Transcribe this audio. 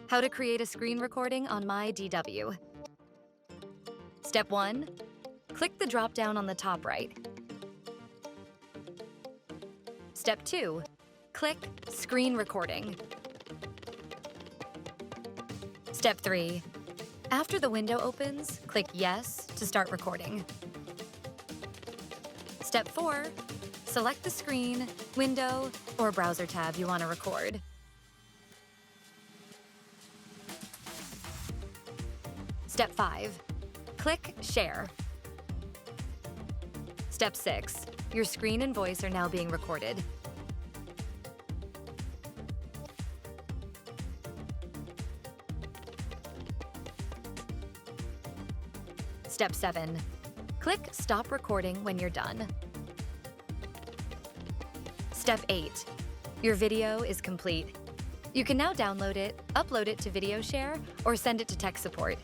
How to create a screen recording on myDW. Step 1. Click the drop-down on the top right. Step 2. Click Screen Recording. Step 3. After the window opens, click Yes to start recording. Step 4. Select the screen, window, or browser tab you want to record. Step 5. Click Share. Step 6. Your screen and voice are now being recorded. Step 7. Click Stop Recording when you're done. Step 8. Your video is complete. You can now download it, upload it to VideoShare, or send it to tech support.